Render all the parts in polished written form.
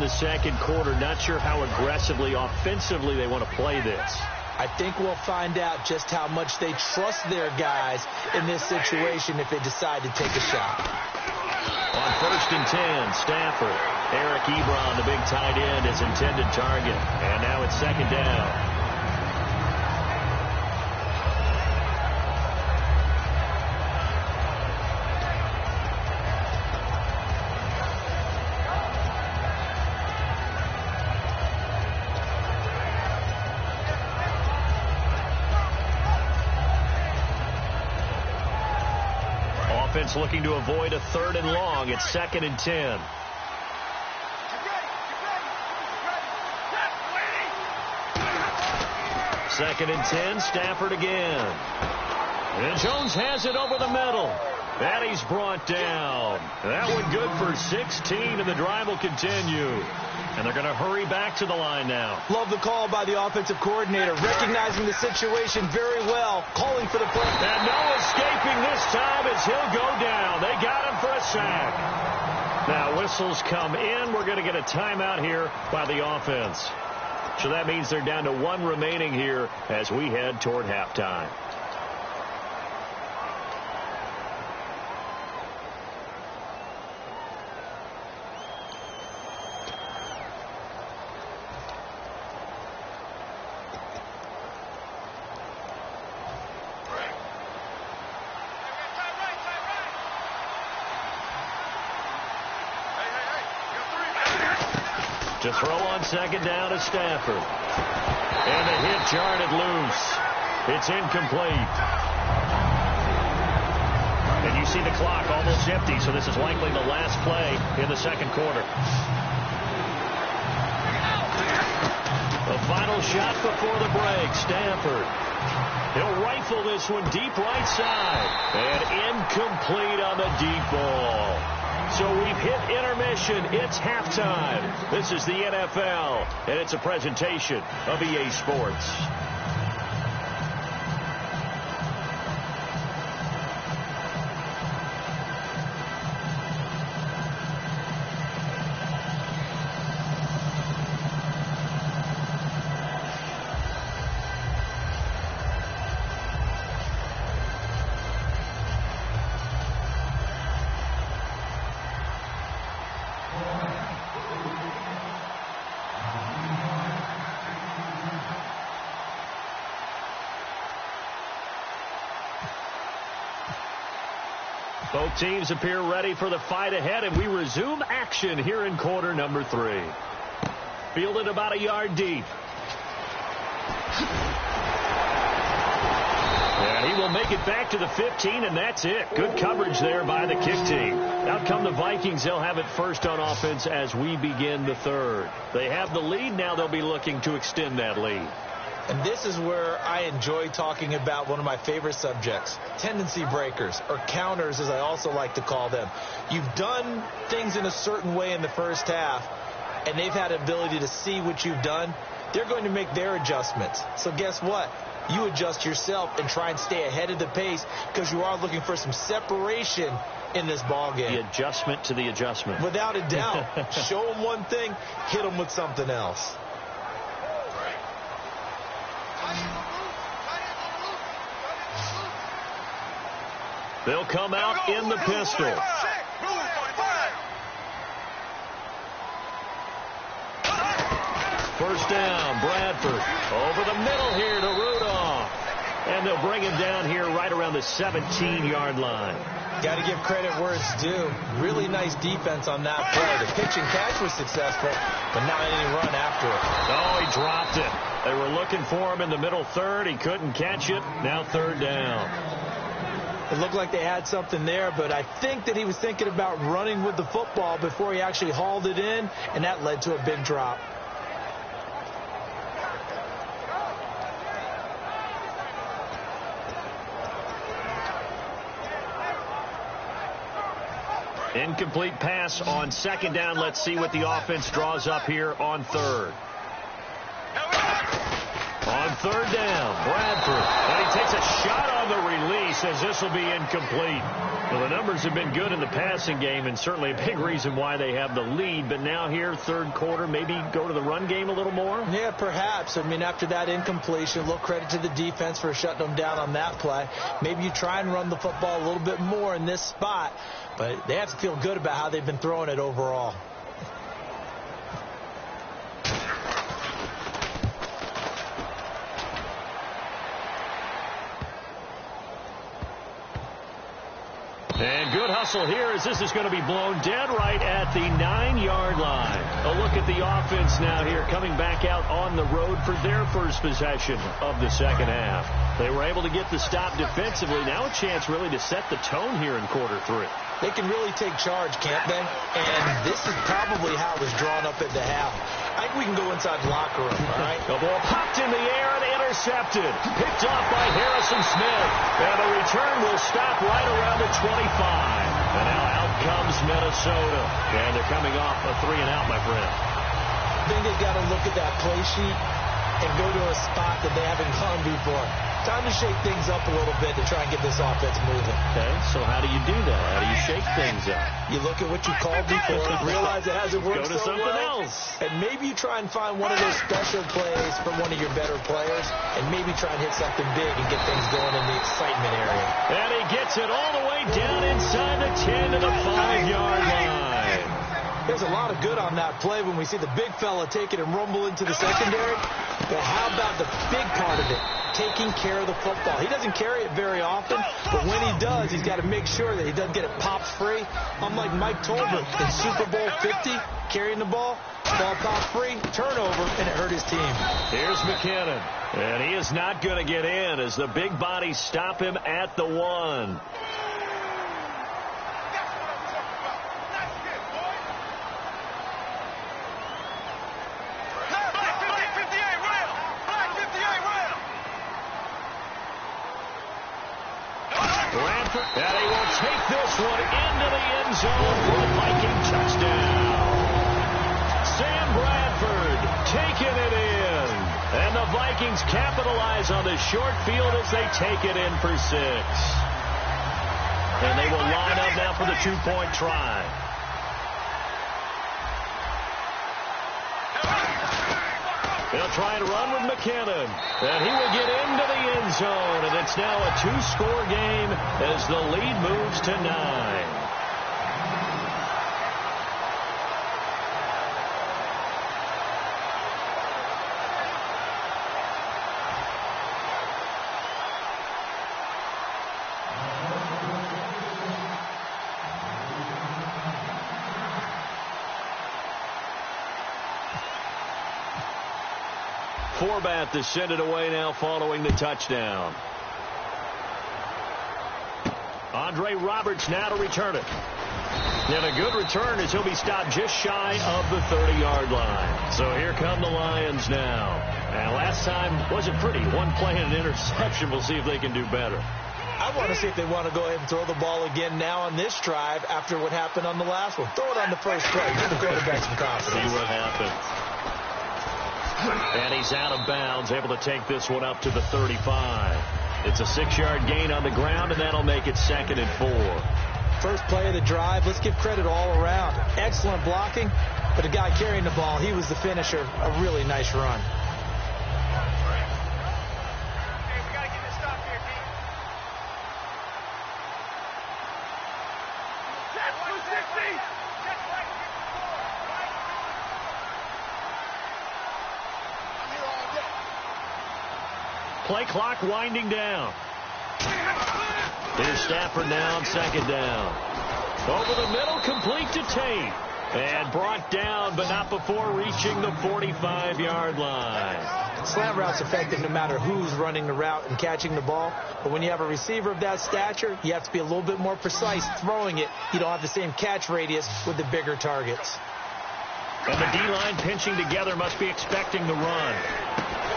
the second quarter. Not sure how aggressively, offensively they want to play this. I think we'll find out just how much they trust their guys in this situation if they decide to take a shot. On 1st and 10, Stafford. Eric Ebron, the big tight end, his intended target. And now it's 2nd down. Offense looking to avoid a 3rd and long. It's 2nd and 10. Second and 10, Stafford again. And Jones has it over the middle. And he's brought down. That one good for 16, and the drive will continue. And they're going to hurry back to the line now. Love the call by the offensive coordinator, recognizing the situation very well, calling for the play. And no escaping this time as he'll go down. They got him for a sack. Now whistles come in. We're going to get a timeout here by the offense. So that means they're down to 1 remaining here as we head toward halftime. To throw on 2nd down is Stafford. And the hit jarred it loose. It's incomplete. And you see the clock almost empty, so this is likely the last play in the second quarter. The final shot before the break, Stafford. He'll rifle this one deep right side. And incomplete on the deep ball. So we've hit intermission. It's halftime. This is the NFL, and it's a presentation of EA Sports. Both teams appear ready for the fight ahead, and we resume action here in quarter number 3. Fielded about a yard deep. And he will make it back to the 15, and that's it. Good coverage there by the kick team. Out come the Vikings. They'll have it first on offense as we begin the 3rd. They have the lead. Now they'll be looking to extend that lead. And this is where I enjoy talking about one of my favorite subjects, tendency breakers, or counters as I also like to call them. You've done things in a certain way in the first half, and they've had the ability to see what you've done. They're going to make their adjustments. So guess what? You adjust yourself and try and stay ahead of the pace because you are looking for some separation in this ball game. The adjustment to the adjustment. Without a doubt. Show them one thing, hit them with something else. They'll come out in the pistol. First down, Bradford. Over the middle here to Rudolph. And they'll bring him down here right around the 17-yard line. Got to give credit where it's due. Really nice defense on that play. The pitch and catch was successful, but not any run after it. Oh, he dropped it. They were looking for him in the middle 3rd. He couldn't catch it. Now 3rd down. It looked like they had something there, but I think that he was thinking about running with the football before he actually hauled it in, and that led to a big drop. Incomplete pass on 2nd down. Let's see what the offense draws up here on 3rd. On third down, Bradford. And he takes a shot on the release as this will be incomplete. Well, the numbers have been good in the passing game and certainly a big reason why they have the lead. But now here, third quarter, maybe go to the run game a little more? Yeah, perhaps. I mean, after that incompletion, a little credit to the defense for shutting them down on that play. Maybe you try and run the football a little bit more in this spot. But they have to feel good about how they've been throwing it overall. And good hustle here as this is going to be blown dead right at the 9-yard line. A look at the offense now here coming back out on the road for their first possession of the second half. They were able to get the stop defensively. Now a chance really to set the tone here in quarter 3. They can really take charge, can't they? And this is probably how it was drawn up at the half. I think we can go inside the locker room, all right? The ball popped in the air and intercepted. Picked off by Harrison Smith. And the return will stop right around the 25. And now out comes Minnesota. And they're coming off a 3-and-out, my friend. I think they've got to look at that play sheet and go to a spot that they haven't gone before. Time to shake things up a little bit to try and get this offense moving. Okay, so how do you do that? How do you shake things up? You look at what you called before, realize it hasn't worked so well. Go to something else. And maybe you try and find one of those special plays from one of your better players, and maybe try and hit something big and get things going in the excitement area. And he gets it all the way down inside the 10 to the 5-yard line. There's a lot of good on that play when we see the big fella take it and rumble into the secondary. But how about the big part of it? Taking care of the football. He doesn't carry it very often, but when he does, he's got to make sure that he doesn't get it popped free. Unlike Mike Tolbert in Super Bowl 50, carrying the ball popped free, turnover, and it hurt his team. Here's McKinnon, and he is not going to get in as the big bodies stop him at the 1. And he will take this one into the end zone for a Viking touchdown. Sam Bradford taking it in. And the Vikings capitalize on the short field as they take it in for 6. And they will line up now for the 2-point try. They'll try and run with McKinnon. And he will get into the end zone. And it's now a 2-score game as the lead moves to 9. Forbat to send it away now following the touchdown. Andre Roberts now to return it. And a good return as he'll be stopped just shy of the 30-yard line. So here come the Lions now. And last time wasn't pretty. One play and an interception. We'll see if they can do better. I want to see if they want to go ahead and throw the ball again now on this drive after what happened on the last one. Throw it on the first play. Give the quarterback some confidence. See what happens. And he's out of bounds, able to take this one up to the 35. It's a 6-yard gain on the ground, and that'll make it 2nd and 4. First play of the drive, let's give credit all around. Excellent blocking, but the guy carrying the ball, he was the finisher. A really nice run. Play clock winding down. Here's Stafford now on 2nd down. Over the middle, complete to Tate. And brought down, but not before reaching the 45-yard line. Slant route's effective no matter who's running the route and catching the ball. But when you have a receiver of that stature, you have to be a little bit more precise throwing it. You don't have the same catch radius with the bigger targets. And the D-line pinching together must be expecting the run.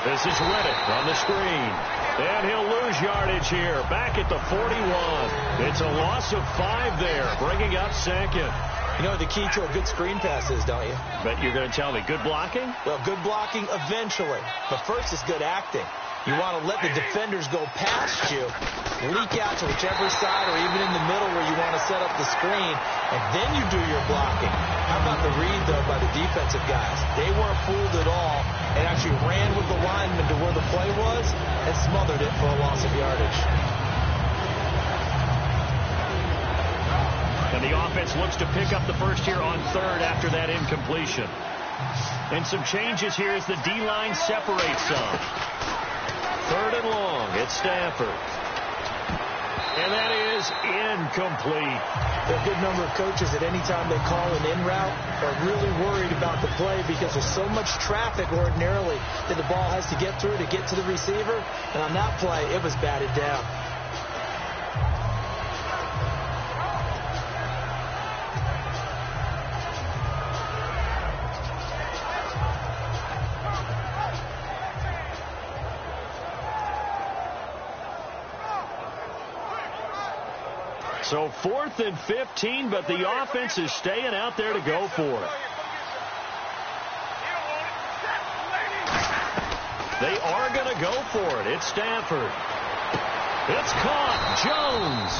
This is Riddick on the screen. And he'll lose yardage here. Back at the 41. It's a loss of 5 there, bringing up 2nd. You know what the key to a good screen pass is, don't you? But you're going to tell me, good blocking? Well, good blocking eventually. But first is good acting. You want to let the defenders go past you, leak out to whichever side or even in the middle where you want to set up the screen, and then you do your blocking. How about the read, though, by the defensive guys? They weren't fooled at all and actually ran with the lineman to where the play was and smothered it for a loss of yardage. And the offense looks to pick up the first here on third after that incompletion. And some changes here as the D-line separates some. Third and long, it's Stanford. And that is incomplete. There are a good number of coaches at any time they call an in route are really worried about the play because there's so much traffic ordinarily that the ball has to get through to get to the receiver. And on that play, it was batted down. So 4th and 15, but the offense is staying out there to go for it. They are going to go for it. It's Stanford. It's caught. Jones.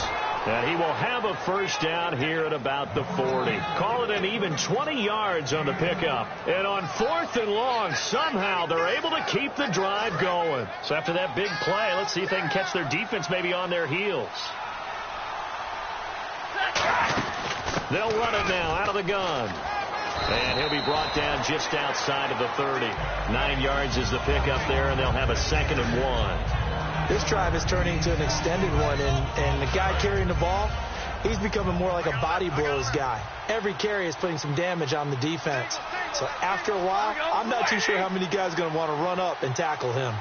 And he will have a first down here at about the 40. Call it an even 20 yards on the pickup. And on 4th and long, somehow they're able to keep the drive going. So after that big play, let's see if they can catch their defense maybe on their heels. They'll run it now out of the gun. And he'll be brought down just outside of the 30. 9 yards is the pickup there, and they'll have a 2nd and 1. This drive is turning to an extended one, and the guy carrying the ball, he's becoming more like a body blows guy. Every carry is putting some damage on the defense. So after a while, I'm not too sure how many guys are going to want to run up and tackle him.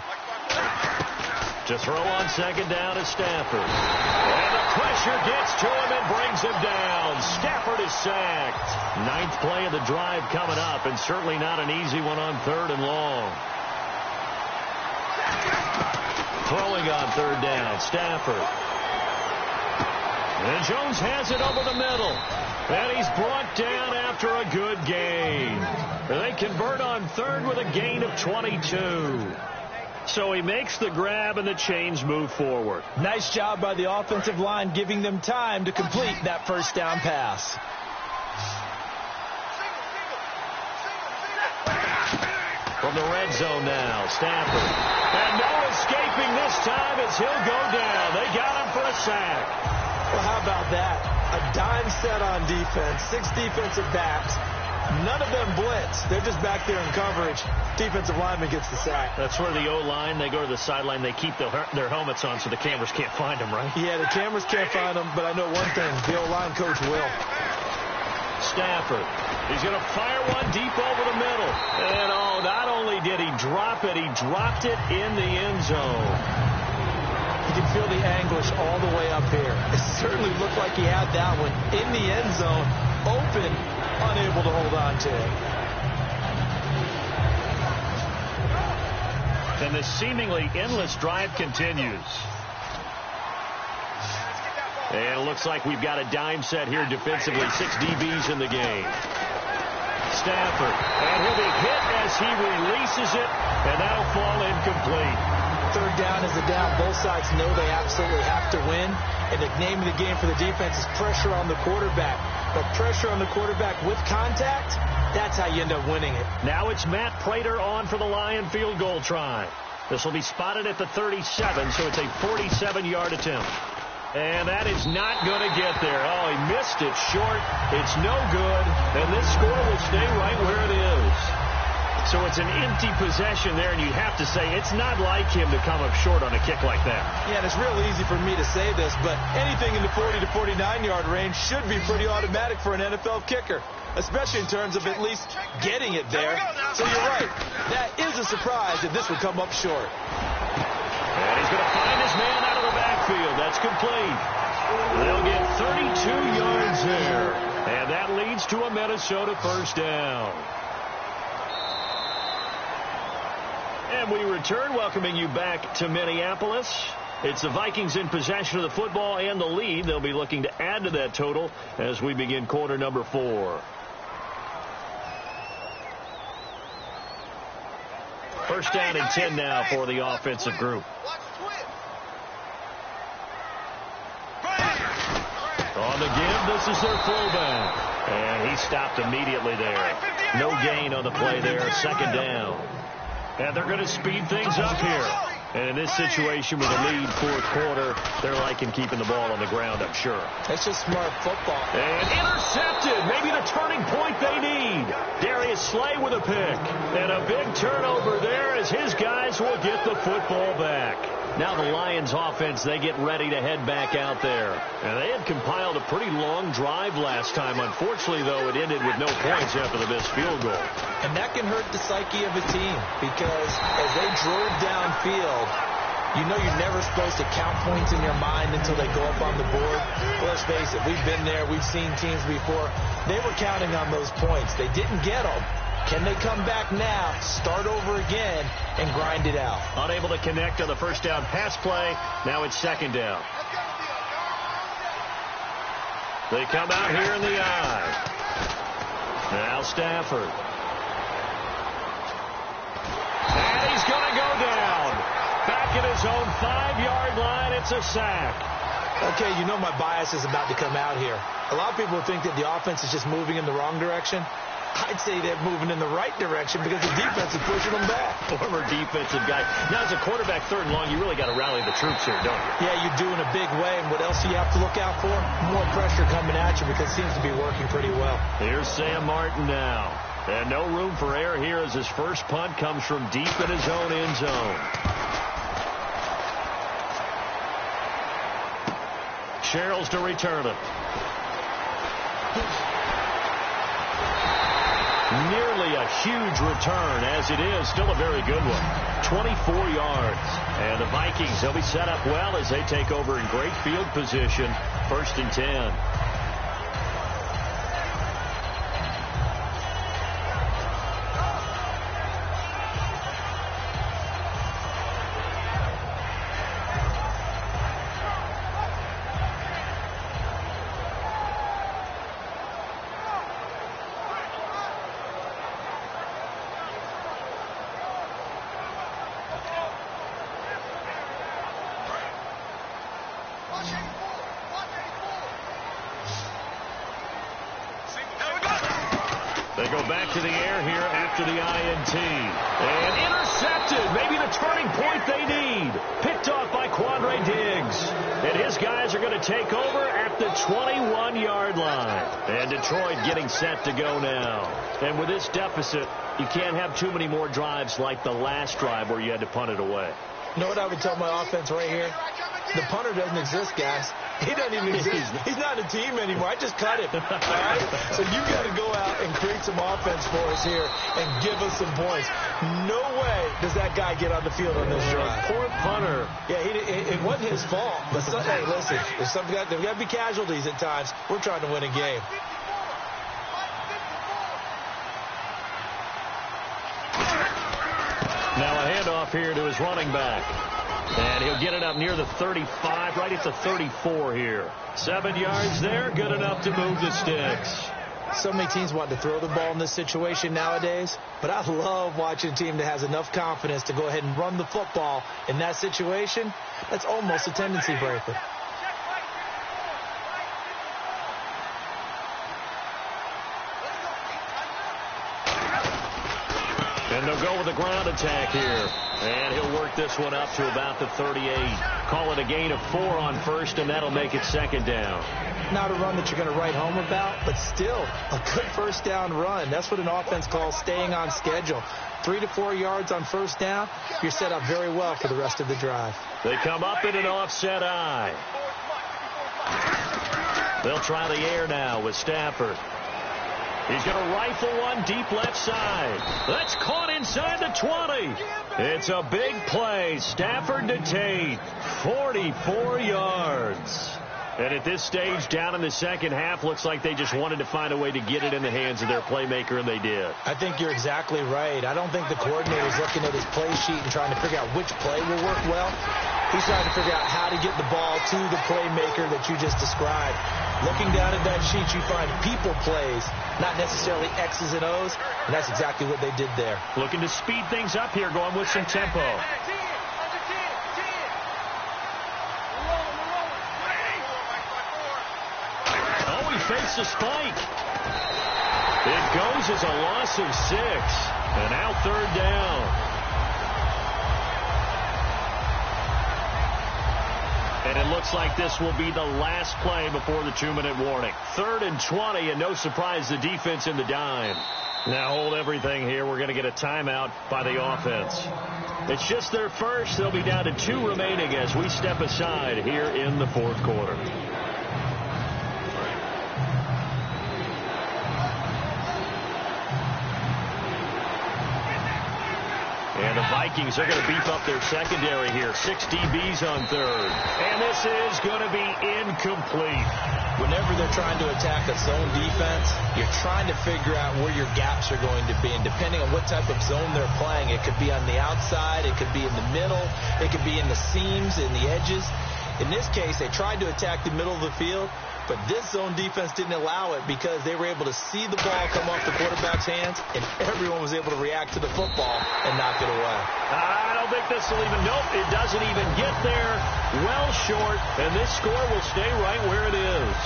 To throw on 2nd down is Stanford. And the pressure gets to him and brings him down. Stafford is sacked. 9th play of the drive coming up, and certainly not an easy one on 3rd and long. Throwing on 3rd down, Stafford. And Jones has it over the middle. And he's brought down after a good gain. They convert on 3rd with a gain of 22. So he makes the grab and the chains move forward. Nice job by the offensive line giving them time to complete that first down pass. From the red zone now, Stanford. And no escaping this time as he'll go down. They got him for a sack. Well, how about that? A dime set on defense, 6 defensive backs. None of them blitz. They're just back there in coverage. Defensive lineman gets the sack. That's where the O-line, they go to the sideline, they keep their helmets on so the cameras can't find them, right? Yeah, the cameras can't find them, but I know one thing. The O-line coach will. Stafford. He's going to fire one deep over the middle. And, oh, not only did he drop it, he dropped it in the end zone. You can feel the anguish all the way up here. It certainly looked like he had that one in the end zone, open, unable to hold on to it. And this seemingly endless drive continues. And it looks like we've got a dime set here defensively. 6 DBs in the game. Stafford. And he'll be hit as he releases it, and that'll fall incomplete. 3rd down is the down. Both sides know they absolutely have to win. And the name of the game for the defense is pressure on the quarterback. But pressure on the quarterback with contact, that's how you end up winning it. Now it's Matt Prater on for the Lion field goal try. This will be spotted at the 37, so it's a 47-yard attempt. And that is not going to get there. Oh, he missed it short. It's no good. And this score will stay right where it is. So it's an empty possession there, and you have to say it's not like him to come up short on a kick like that. Yeah, and it's real easy for me to say this, but anything in the 40 to 49-yard range should be pretty automatic for an NFL kicker, especially in terms of at least getting it there. So you're right. That is a surprise that this would come up short. And he's going to find his man out of the backfield. That's complete. They'll get 32 yards there. And that leads to a Minnesota first down. And we return, welcoming you back to Minneapolis. It's the Vikings in possession of the football and the lead. They'll be looking to add to that total as we begin quarter number 4. First down and 10 now for the offensive group. On the give, this is their throwback. And he stopped immediately there. No gain on the play there, second down. And they're going to speed things up here. And in this situation with a lead, fourth quarter, they're liking keeping the ball on the ground, I'm sure. That's just smart football. And intercepted. Maybe the turning point they need. Darius Slay with a pick. And a big turnover there as his guys will get the football back. Now the Lions offense, they get ready to head back out there. And they had compiled a pretty long drive last time. Unfortunately, though, it ended with no points after the missed field goal. And that can hurt the psyche of a team because as they drove downfield, you know you're never supposed to count points in your mind until they go up on the board. Well, let's face it, we've been there. We've seen teams before. They were counting on those points. They didn't get them. Can they come back now, start over again, and grind it out? Unable to connect on the first down pass play. Now it's second down. They come out here in the eye. Now Stafford. And he's going to go down. Back at his own 5-yard line. It's a sack. Okay, you know my bias is about to come out here. A lot of people think that the offense is just moving in the wrong direction. I'd say they're moving in the right direction because the defense is pushing them back. Former defensive guy. Now, as a quarterback, third and long, you really got to rally the troops here, don't you? Yeah, you do in a big way. And what else do you have to look out for? More pressure coming at you because it seems to be working pretty well. Here's Sam Martin now. And no room for error here as his first punt comes from deep in his own end zone. Sherrills to return it. Nearly a huge return, as it is. Still a very good one. 24 yards. And the Vikings, they'll be set up well as they take over in great field position. First and 10. They go back to the air here after the INT. And intercepted. Maybe the turning point they need. Picked off by Quandre Diggs. And his guys are going to take over at the 21-yard line. And Detroit getting set to go now. And with this deficit, you can't have too many more drives like the last drive where you had to punt it away. You know what I would tell my offense right here? The punter doesn't exist, guys. He doesn't even exist. He's not a team anymore. I just cut him. All right? So you got to go out and create some offense for us here and give us some points. No way does that guy get on the field on this drive. Poor punter. Yeah, it wasn't his fault. But hey, listen, there's got to be casualties at times. We're trying to win a game. Now a handoff here to his running back. And he'll get it up near the 35, right at the 34 here. 7 yards there, good enough to move the sticks. So many teams want to throw the ball in this situation nowadays, but I love watching a team that has enough confidence to go ahead and run the football in that situation. That's almost a tendency breaker. And they'll go with a ground attack here. And he'll work this one up to about the 38. Call it a gain of 4 on first, and that'll make it second down. Not a run that you're going to write home about, but still a good first down run. That's what an offense calls staying on schedule. 3 to 4 yards on first down, you're set up very well for the rest of the drive. They come up in an offset eye. They'll try the air now with Stafford. He's going to rifle one deep left side. That's caught inside the 20. It's a big play. Stafford to Tate. 44 yards. And at this stage, down in the second half, looks like they just wanted to find a way to get it in the hands of their playmaker, and they did. I think you're exactly right. I don't think the coordinator's looking at his play sheet and trying to figure out which play will work well. He's trying to figure out how to get the ball to the playmaker that you just described. Looking down at that sheet, you find people plays, not necessarily X's and O's, and that's exactly what they did there. Looking to speed things up here, going with some tempo. Fakes a spike. It goes as a loss of 6. And now third down. And it looks like this will be the last play before the 2-minute warning. 3rd and 20, and no surprise, the defense in the dime. Now hold everything here. We're going to get a timeout by the offense. It's just their first. They'll be down to 2 remaining as we step aside here in the 4th quarter. And the Vikings are going to beef up their secondary here. 6 DBs on 3rd. And this is going to be incomplete. Whenever they're trying to attack a zone defense, you're trying to figure out where your gaps are going to be. And depending on what type of zone they're playing, it could be on the outside, it could be in the middle, it could be in the seams, in the edges. In this case, they tried to attack the middle of the field, but this zone defense didn't allow it because they were able to see the ball come off the quarterback's hands, and everyone was able to react to the football and knock it away. I don't think this will even, nope, it doesn't even get there. Well short, and this score will stay right where it is.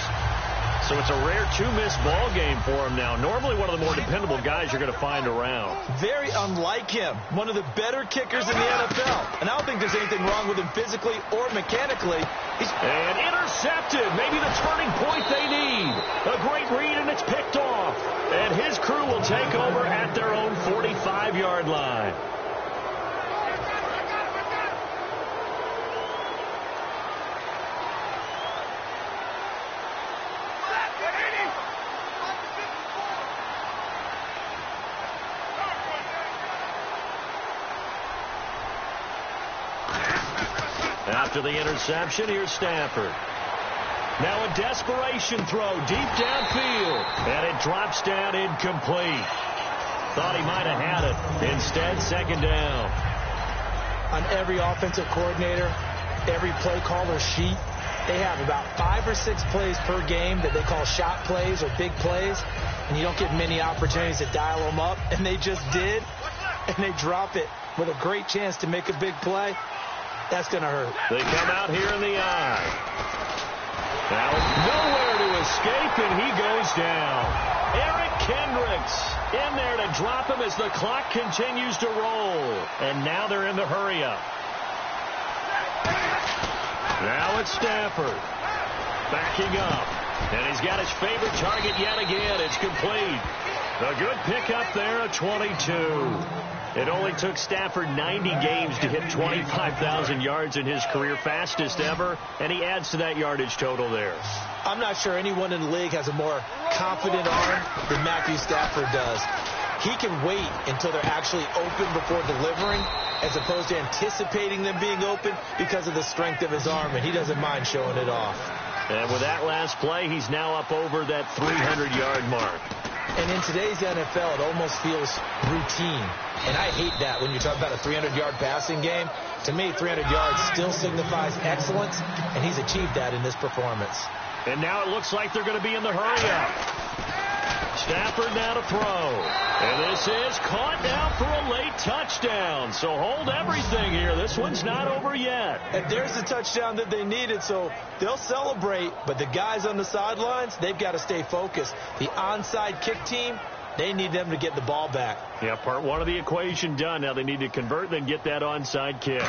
So it's a rare 2-miss ball game for him now. Normally one of the more dependable guys you're going to find around. Very unlike him. One of the better kickers in the NFL. And I don't think there's anything wrong with him physically or mechanically. And intercepted. Maybe the turning point they need. A great read, and it's picked off. And his crew will take over at their own 45-yard line. After the interception, here's Stafford. Now a desperation throw deep downfield, and it drops down incomplete. Thought he might have had it. Instead, 2nd down. On every offensive coordinator, every play caller sheet, they have about 5 or 6 plays per game that they call shot plays or big plays, and you don't get many opportunities to dial them up, and they just did, and they drop it with a great chance to make a big play. That's going to hurt. They come out here in the eye. Now nowhere to escape, and he goes down. Eric Kendricks in there to drop him as the clock continues to roll. And now they're in the hurry-up. Now it's Stafford backing up. And he's got his favorite target yet again. It's complete. A good pickup there at 22. It only took Stafford 90 games to hit 25,000 yards in his career, fastest ever, and he adds to that yardage total there. I'm not sure anyone in the league has a more confident arm than Matthew Stafford does. He can wait until they're actually open before delivering, as opposed to anticipating them being open because of the strength of his arm, and he doesn't mind showing it off. And with that last play, he's now up over that 300-yard mark. And in today's NFL, it almost feels routine. And I hate that when you talk about a 300-yard passing game. To me, 300 yards still signifies excellence, and he's achieved that in this performance. And now it looks like they're going to be in the hurry-up. Stafford now to throw. And this is caught now for a late touchdown. So hold everything here. This one's not over yet. And there's the touchdown that they needed, so they'll celebrate. But the guys on the sidelines, they've got to stay focused. The onside kick team, they need them to get the ball back. Yeah, part one of the equation done. Now they need to convert, then get that onside kick.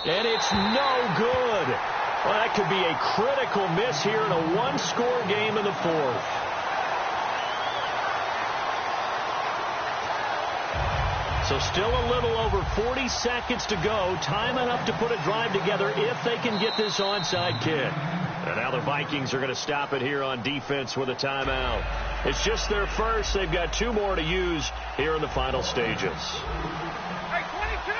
And it's no good. Well, that could be a critical miss here in a one-score game in the 4th. So still a little over 40 seconds to go. Time enough to put a drive together if they can get this onside kick. And now the Vikings are going to stop it here on defense with a timeout. It's just their first. They've got 2 more to use here in the final stages. Hey, 22!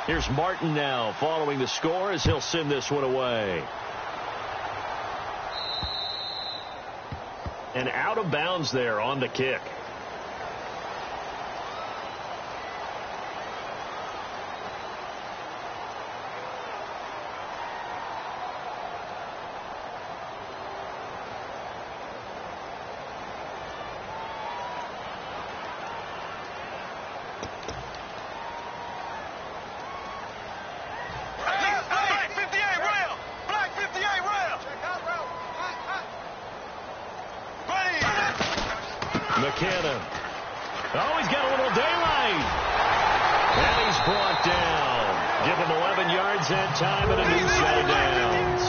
Here's Martin now following the score as he'll send this one away. And out of bounds there on the kick. McKinnon. Oh, he's got a little daylight. And he's brought down. Give him 11 yards that time and a new set of downs.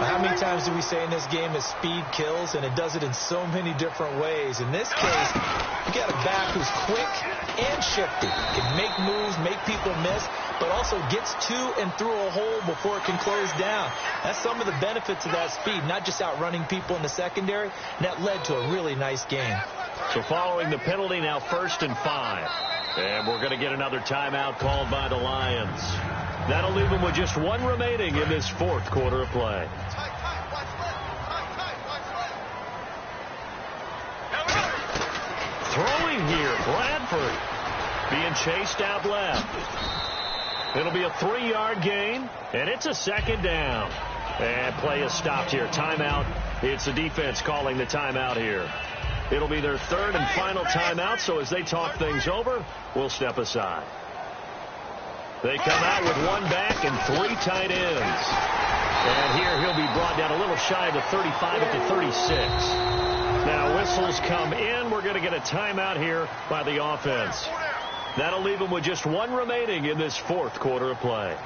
How many times do we say in this game that speed kills, and it does it in so many different ways? In this case, you got a back who's quick and shifty. Can make moves, make people miss, but also gets to and through a hole before it can close down. That's some of the benefits of that speed, not just outrunning people in the secondary. And that led to a really nice game. So following the penalty, now 1st and 5. And we're going to get another timeout called by the Lions. That'll leave them with just one remaining in this 4th quarter of play. Throwing here, Bradford being chased out left. It'll be a 3-yard gain, and it's a 2nd down. And play is stopped here. Timeout. It's the defense calling the timeout here. It'll be their 3rd and final timeout, so as they talk things over, we'll step aside. They come out with 1 back and 3 tight ends. And here he'll be brought down a little shy of the 35 at the 36. Now whistles come in. We're going to get a timeout here by the offense. That'll leave them with just one remaining in this 4th quarter of play.